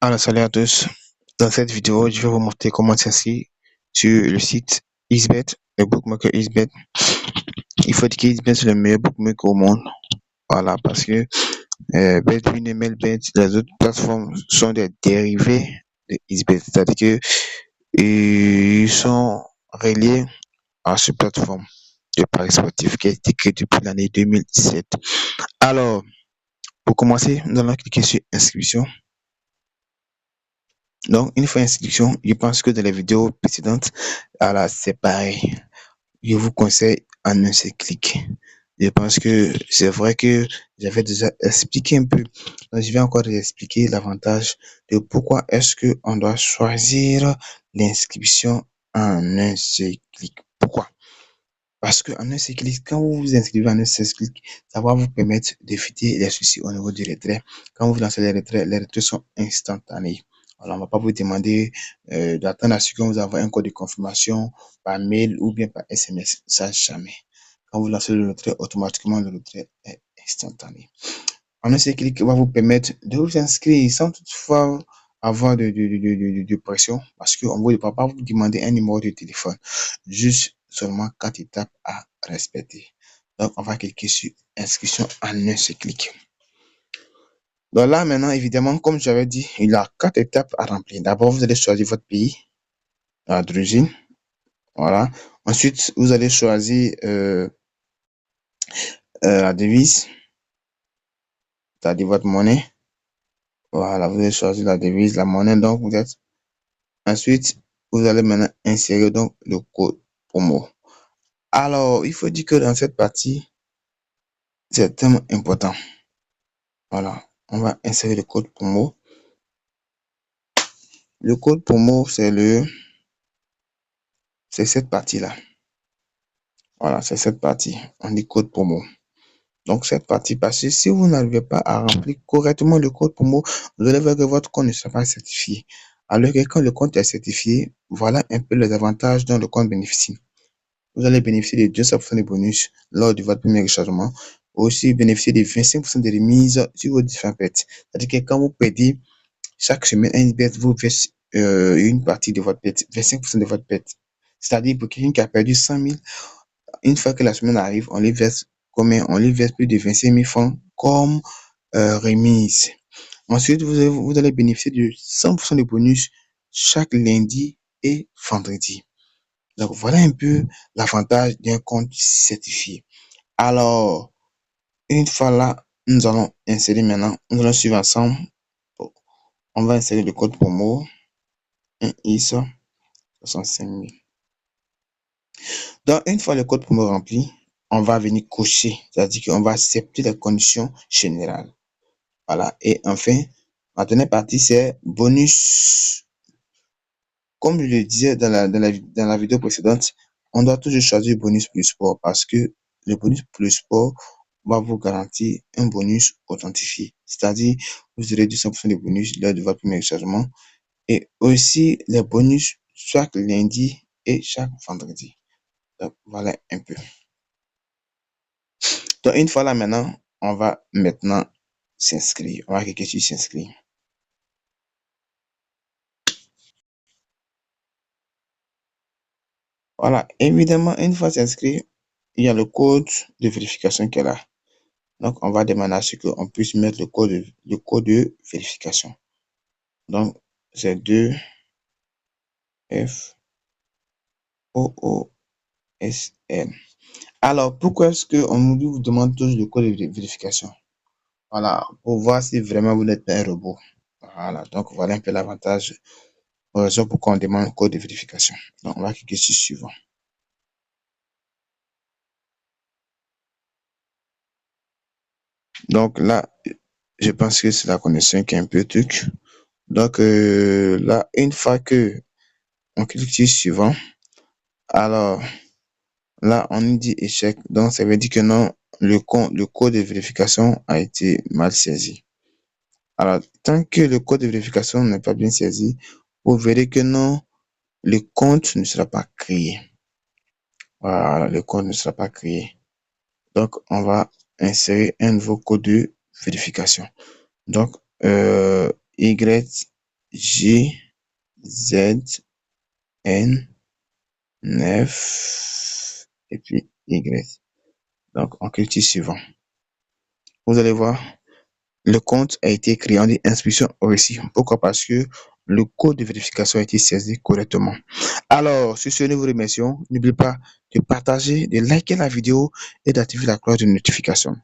Alors, salut à tous. Dans cette vidéo, je vais vous montrer comment s'inscrire sur le site XBet, le bookmaker XBet. Il faut dire que XBet c'est le meilleur bookmaker au monde. Voilà, parce que BetWin et MailBet, les autres plateformes sont des dérivés de XBet. C'est-à-dire que ils sont reliés à cette plateforme de paris sportif qui a été créée depuis l'année 2017. Alors, pour commencer, nous allons cliquer sur inscription. Donc, une fois inscription, je pense que dans les vidéos précédentes, voilà, c'est pareil. Je vous conseille en un seul clic. Je pense que c'est vrai que j'avais déjà expliqué un peu. Donc, je vais encore expliquer l'avantage de pourquoi est-ce que on doit choisir l'inscription en un seul clic. Pourquoi? Parce que en un seul clic, quand vous vous inscrivez en un seul clic, ça va vous permettre d'éviter les soucis au niveau du retrait. Quand vous lancez les retraits sont instantanés. Alors, on ne va pas vous demander d'attendre à ce que vous avez un code de confirmation par mail ou bien par SMS. Ça, jamais. Quand vous lancez le retrait, automatiquement, le retrait est instantané. En un seul clic va vous permettre de vous inscrire sans toutefois avoir de pression parce qu'on ne va pas vous demander un numéro de téléphone. Juste seulement 4 étapes à respecter. Donc, on va cliquer sur inscription en un seul clic. Donc là, maintenant, évidemment, comme j'avais dit, il y a 4 étapes à remplir. D'abord, vous allez choisir votre pays d'origine. Voilà. Ensuite, vous allez choisir la devise, c'est-à-dire votre monnaie. Voilà, vous allez choisir la devise, la monnaie, donc vous êtes. Ensuite, vous allez maintenant insérer donc le code promo. Alors, il faut dire que dans cette partie, c'est tellement important. Voilà, on va insérer le code promo. Le code promo, c'est cette partie-là. Voilà, c'est cette partie. On dit code promo. Donc, cette partie, parce que si vous n'arrivez pas à remplir correctement le code promo, vous allez voir que votre compte ne sera pas certifié. Alors que quand le compte est certifié, voilà un peu les avantages dont le compte bénéficie. Vous allez bénéficier de 200% de bonus lors de votre premier rechargement. Aussi, bénéficier de 25% de remise sur vos différents pets. C'est-à-dire que quand vous perdez, chaque semaine, un bet vous verse une partie de votre pet, 25% de votre pet. C'est-à-dire pour quelqu'un qui a perdu 100 000, une fois que la semaine arrive, on lui verse combien? On lui verse plus de 25 000 francs comme remise. Ensuite, vous allez bénéficier de 100% de bonus chaque lundi et vendredi. Donc, voilà un peu l'avantage d'un compte certifié. Alors, une fois là, nous allons insérer maintenant, nous allons suivre ensemble. On va insérer le code promo 1IS 65 000. Donc, une fois le code promo rempli, on va venir cocher, c'est-à-dire qu'on va accepter les conditions générales. Voilà. Et enfin, la dernière partie, c'est bonus. Comme je le disais dans la vidéo précédente, on doit toujours choisir bonus plus sport parce que le bonus plus sport va vous garantir un bonus authentifié. C'est-à-dire, vous aurez 200% de bonus lors de votre premier chargement et aussi les bonus chaque lundi et chaque vendredi. Donc, voilà un peu. Donc, une fois là maintenant, on va maintenant s'inscrire. On va cliquer sur s'inscrire. Voilà, évidemment, une fois s'inscrit, il y a le code de vérification qui est là. Donc, on va demander à ce qu'on puisse mettre le code de vérification. Donc, c'est 2FOOSN. Alors, pourquoi est-ce qu'on vous demande toujours le code de vérification? Voilà, pour voir si vraiment vous n'êtes pas un robot. Voilà, donc voilà un peu l'avantage, la raison pourquoi on demande le code de vérification. Donc, on va cliquer sur suivant. Donc là, je pense que c'est la connexion qui est un peu truc. Donc là, une fois que on clique sur suivant, alors là, on nous dit échec. Donc, ça veut dire que non, le code de vérification a été mal saisi. Alors, tant que le code de vérification n'est pas bien saisi, vous verrez que non, le compte ne sera pas créé. Voilà, le compte ne sera pas créé. Donc, on va insérer un nouveau code de vérification. Donc, Y J, Z, N, 9 et puis Y. Donc, on clique sur suivant. Vous allez voir, le compte a été créé. On dit inscription réussie. Pourquoi? Parce que le code de vérification a été saisi correctement. Alors, sur ce, nous vous remercions. N'oubliez pas de partager, de liker la vidéo et d'activer la cloche de notification.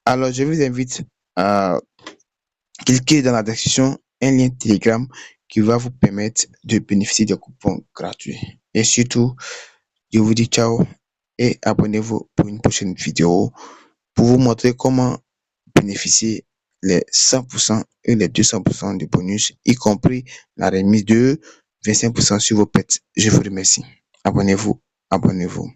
Alors, je vous invite à cliquer dans la description un lien Telegram qui va vous permettre de bénéficier des coupons gratuits. Et surtout, je vous dis ciao et abonnez-vous pour une prochaine vidéo pour vous montrer comment bénéficier les 100% et les 200% de bonus, y compris la remise de 25% sur vos pets. Je vous remercie. Abonnez-vous, abonnez-vous.